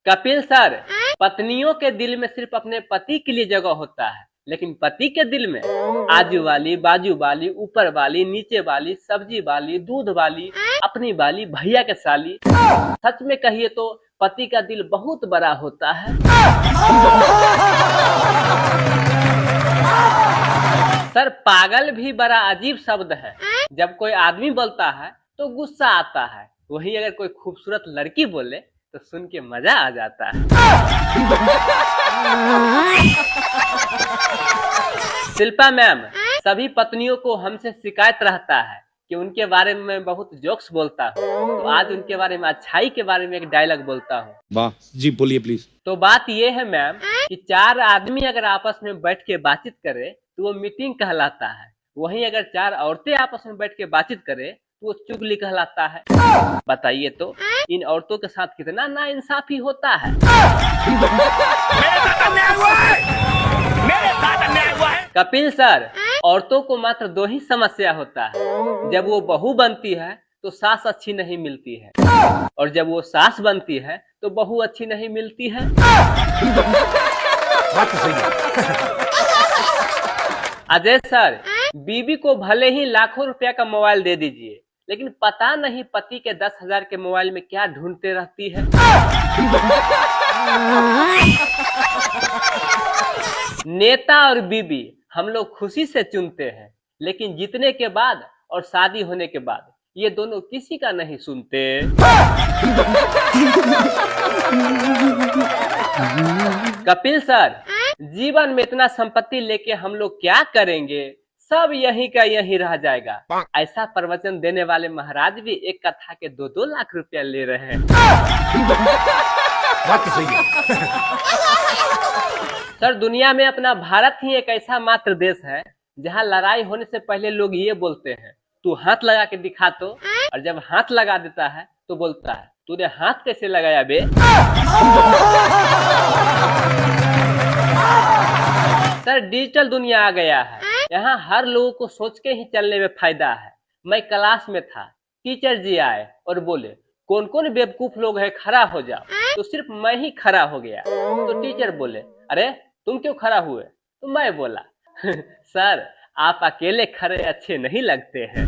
Kapil sir, पत्नियों के दिल में सिर्फ अपने पति के लिए जगह होता है, लेकिन पति के दिल में आजू वाली, बाजू वाली, ऊपर वाली, नीचे वाली, सब्जी वाली, दूध वाली, अपनी वाली, भैया के साली। सच में कहिए तो पति का दिल बहुत बड़ा होता है। सर, पागल भी बड़ा अजीब शब्द है। जब कोई आदमी बोलता है तो गुस्सा आता है, वहीं अगर कोई खूबसूरत लड़की बोले तो सुन के मजा आ जाता है। शिल्पा मैम, सभी पत्नियों को हमसे शिकायत रहता है कि उनके बारे में बहुत जोक्स बोलता हूँ, तो आज उनके बारे में, अच्छाई के बारे में एक डायलॉग बोलता हूँ। वाह जी, बोलिए प्लीज। तो बात ये है मैम कि 4 आदमी अगर आपस में बैठ के बातचीत करे तो वो मीटिंग कहलाता है, वहीं अगर 4 औरतें आपस में बैठ के बातचीत करे तो वो चुगली कहलाता है। बताइए तो इन औरतों के साथ कितना नाइंसाफी होता है। कपिल सर, औरतों को मात्र 2 ही समस्या होता है। जब वो बहू बनती है तो सास अच्छी नहीं मिलती है, और जब वो सास बनती है तो बहू अच्छी नहीं मिलती है। अजय सर, बीवी को भले ही लाखों रुपया का मोबाइल दे दीजिए, लेकिन पता नहीं पति के 10,000 के मोबाइल में क्या ढूंढते रहती है। नेता और बीबी हम लोग खुशी से चुनते हैं, लेकिन जीतने के बाद और शादी होने के बाद ये दोनों किसी का नहीं सुनते। कपिल सर, जीवन में इतना संपत्ति लेके हम लोग क्या करेंगे, सब यहीं का यहीं रह जाएगा। ऐसा प्रवचन देने वाले महाराज भी एक कथा के 2-2 लाख रुपया ले रहे हैं। बात तो सही है। सर, दुनिया में अपना भारत ही एक ऐसा मात्र देश है जहां लड़ाई होने से पहले लोग ये बोलते हैं, तू हाथ लगा के दिखा तो, और जब हाथ लगा देता है तो बोलता है, तूने हाथ कैसे लगाया बे। सर, डिजिटल दुनिया आ गया है, यहाँ हर लोगों को सोच के ही चलने में फायदा है। मैं क्लास में था, टीचर जी आए और बोले, कौन कौन बेवकूफ लोग है, खड़ा हो जाओ। तो सिर्फ मैं ही खड़ा हो गया। तो टीचर बोले, अरे तुम क्यों खड़ा हुए। तो मैं बोला, सर आप अकेले खड़े अच्छे नहीं लगते हैं।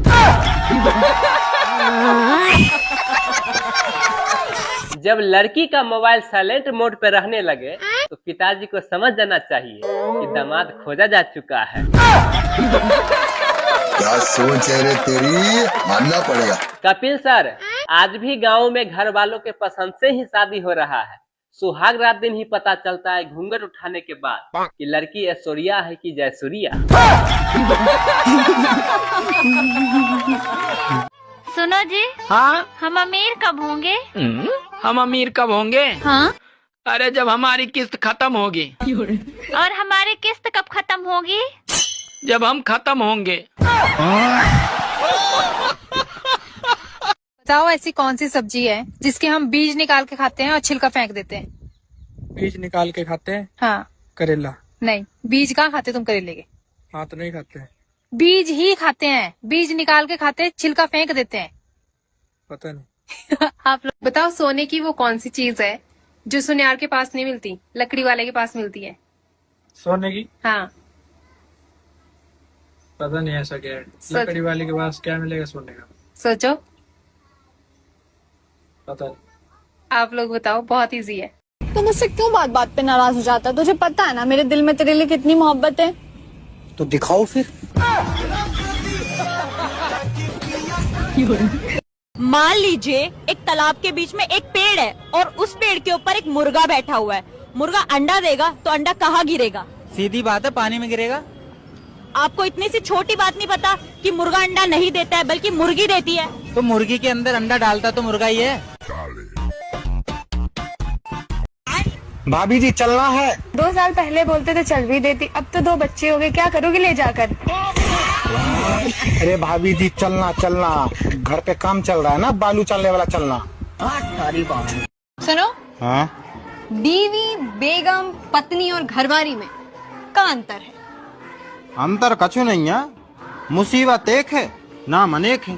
जब लड़की का मोबाइल साइलेंट मोड पे रहने लगे तो पिताजी को समझ जाना चाहिए कि दामाद खोजा जा चुका है। क्या सोच है रे तेरी, मानना पड़ेगा। कपिल सर, आज भी गाँव में घर वालों के पसंद से ही शादी हो रहा है। सुहाग रात दिन ही पता चलता है घूंघट उठाने के बाद कि लड़की ऐश्वर्या है कि जयसूर्या। सुनो जी। हाँ, हम अमीर कब होंगे? हम अमीर कब होंगे? हाँ? अरे जब हमारी किस्त खत्म होगी। और हमारी किस्त कब खत्म होगी? जब हम खत्म होंगे। बताओ ऐसी कौन सी सब्जी है जिसके हम बीज निकाल के खाते हैं और छिलका फेंक देते हैं? बीज निकाल के खाते हैं? हाँ। करेला। नहीं, बीज कहाँ खाते तुम करेले के? हाँ तो नहीं खाते हैं। बीज ही खाते हैं, बीज निकाल के खाते हैं, छिलका फेंक देते हैं। पता नहीं। आप लोग बताओ, सोने की वो कौन सी चीज है जो सुनियार के पास नहीं मिलती, लकड़ी वाले के पास मिलती है? सोने की? हाँ। पता नहीं ऐसा क्या है। लकड़ी वाले के पास क्या मिलेगा सोने का? सोचो। पता नहीं। आप लोग बताओ, बहुत इजी है। तो मुझसे क्यों बात बात पे नाराज हो जाता है? तुझे पता है ना मेरे दिल में तेरे लिए कितनी मोहब्बत है। तो दिखाओ फिर। मान लीजिए एक तालाब के बीच में एक पेड़ है और उस पेड़ के ऊपर एक मुर्गा बैठा हुआ है। मुर्गा अंडा देगा तो अंडा कहाँ गिरेगा? सीधी बात है, पानी में गिरेगा। आपको इतनी सी छोटी बात नहीं पता कि मुर्गा अंडा नहीं देता है बल्कि मुर्गी देती है? तो मुर्गी के अंदर अंडा डालता तो मुर्गा ही है। भाभी जी चलना है। 2 साल पहले बोलते थे चल भी देती, अब तो 2 बच्चे हो गए, क्या करोगे ले जाकर? अरे भाभी जी चलना चलना, घर पे काम चल रहा है ना, बालू चलने वाला चलना। सुनो। हाँ? बीवी, बेगम, पत्नी और घरवारी में का अंतर है? अंतर कछु नहीं है, मुसीबत एक है, नाम अनेक है।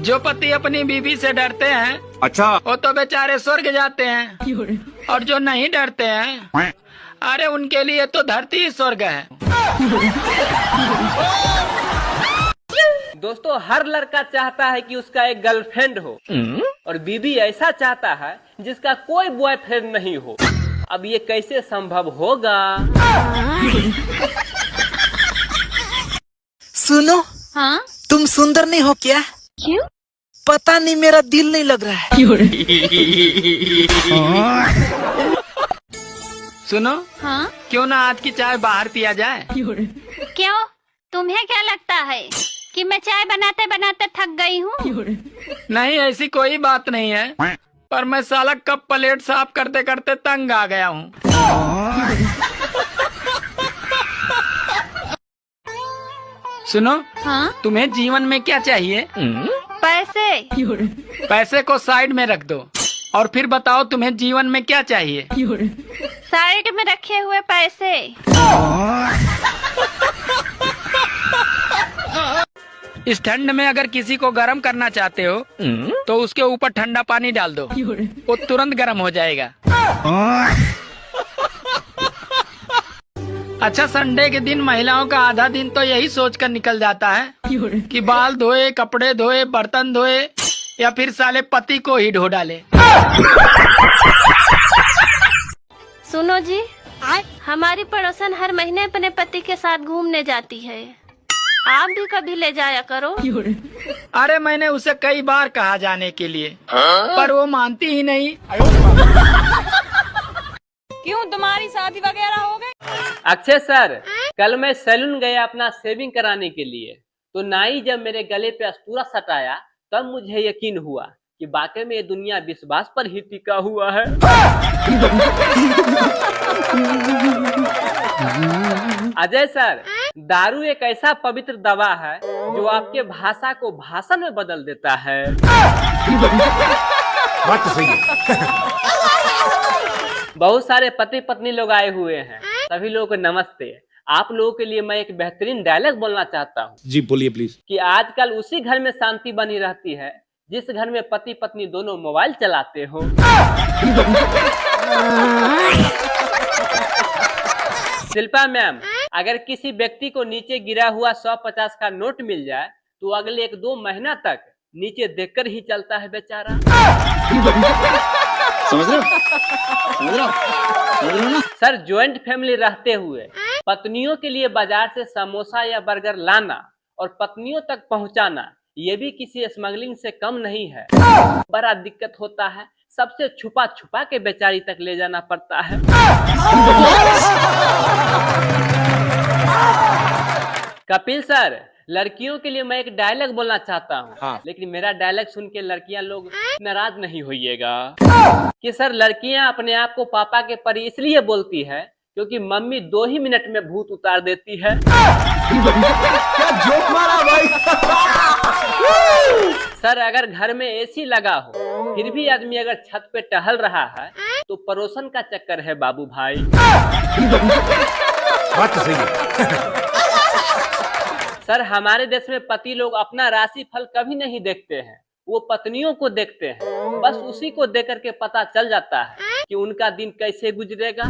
जो पति अपनी बीवी से डरते हैं, अच्छा, वो तो बेचारे स्वर्ग जाते हैं, और जो नहीं डरते हैं, अरे उनके लिए तो धरती ही स्वर्ग है। दोस्तों, हर लड़का चाहता है कि उसका एक गर्लफ्रेंड हो, और बीबी ऐसा चाहता है जिसका कोई बॉयफ्रेंड नहीं हो। अब ये कैसे संभव होगा? सुनो, हाँ, तुम सुंदर नहीं हो क्या? क्यों? पता नहीं, मेरा दिल नहीं लग रहा है। सुनो, हाँ? क्यों ना आज की चाय बाहर पिया जाए? क्यों? तुम्हें क्या लगता है कि मैं चाय बनाते बनाते थक गई हूँ? नहीं, ऐसी कोई बात नहीं है, पर मैं साला कप प्लेट साफ करते करते तंग आ गया हूँ। सुनो, हाँ? तुम्हें जीवन में क्या चाहिए? पैसे। पैसे को साइड में रख दो और फिर बताओ तुम्हें जीवन में क्या चाहिए? साइड में रखे हुए पैसे। इस ठंड में अगर किसी को गर्म करना चाहते हो तो उसके ऊपर ठंडा पानी डाल दो, वो तुरंत गर्म हो जाएगा। अच्छा, संडे के दिन महिलाओं का आधा दिन तो यही सोचकर निकल जाता है कि बाल धोए, कपड़े धोए, बर्तन धोए, या फिर साले पति को ही ढो डाले। सुनो जी, हमारी पड़ोसन हर महीने अपने पति के साथ घूमने जाती है, आप भी कभी ले जाया करो। अरे मैंने उसे कई बार कहा जाने के लिए, पर वो मानती ही नहीं। क्यों, तुम्हारी शादी वगैरह हो गई? अक्षय सर, कल मैं सैलून गया अपना शेविंग कराने के लिए, तो नाई जब मेरे गले पे अस्तूरा सटाया तब मुझे यकीन हुआ कि वाकई में ये दुनिया विश्वास पर ही टिका हुआ है। अजय सर, दारू एक ऐसा पवित्र दवा है जो आपके भाषा को भाषण में बदल देता है। बात तो सही है। बहुत सारे पति पत्नी लोग आए हुए हैं, सभी लोगों को नमस्ते। आप लोगों के लिए मैं एक बेहतरीन डायलॉग बोलना चाहता हूँ। जी बोलिए प्लीज। कि आजकल उसी घर में शांति बनी रहती है जिस घर में पति पत्नी दोनों मोबाइल चलाते हो। शिल्पा मैम, अगर किसी व्यक्ति को नीचे गिरा हुआ 150 का नोट मिल जाए तो अगले 1-2 महीना तक नीचे देखकर ही चलता है बेचारा। समझ रहे हो ना? सर, ज्वाइंट फैमिली रहते हुए पत्नियों के लिए बाजार से समोसा या बर्गर लाना और पत्नियों तक पहुंचाना, ये भी किसी स्मगलिंग से कम नहीं है। बड़ा दिक्कत होता है, सबसे छुपा छुपा के बेचारी तक ले जाना पड़ता है। कपिल सर, लड़कियों के लिए मैं एक डायलॉग बोलना चाहता हूँ। हाँ। लेकिन मेरा डायलॉग सुन के लड़कियां लोग नाराज नहीं होइएगा कि सर, लड़कियां अपने आप को पापा के परी इसलिए बोलती है क्योंकि मम्मी 2 ही मिनट में भूत उतार देती है। क्या जोक मारा भाई। सर, अगर घर में एसी लगा हो फिर भी आदमी अगर छत पे टहल रहा है तो पड़ोसन का चक्कर है बाबू भाई। बात तो सही है। सर, हमारे देश में पति लोग अपना राशि फल कभी नहीं देखते हैं, वो पत्नियों को देखते हैं। बस उसी को देख करके पता चल जाता है कि उनका दिन कैसे गुजरेगा।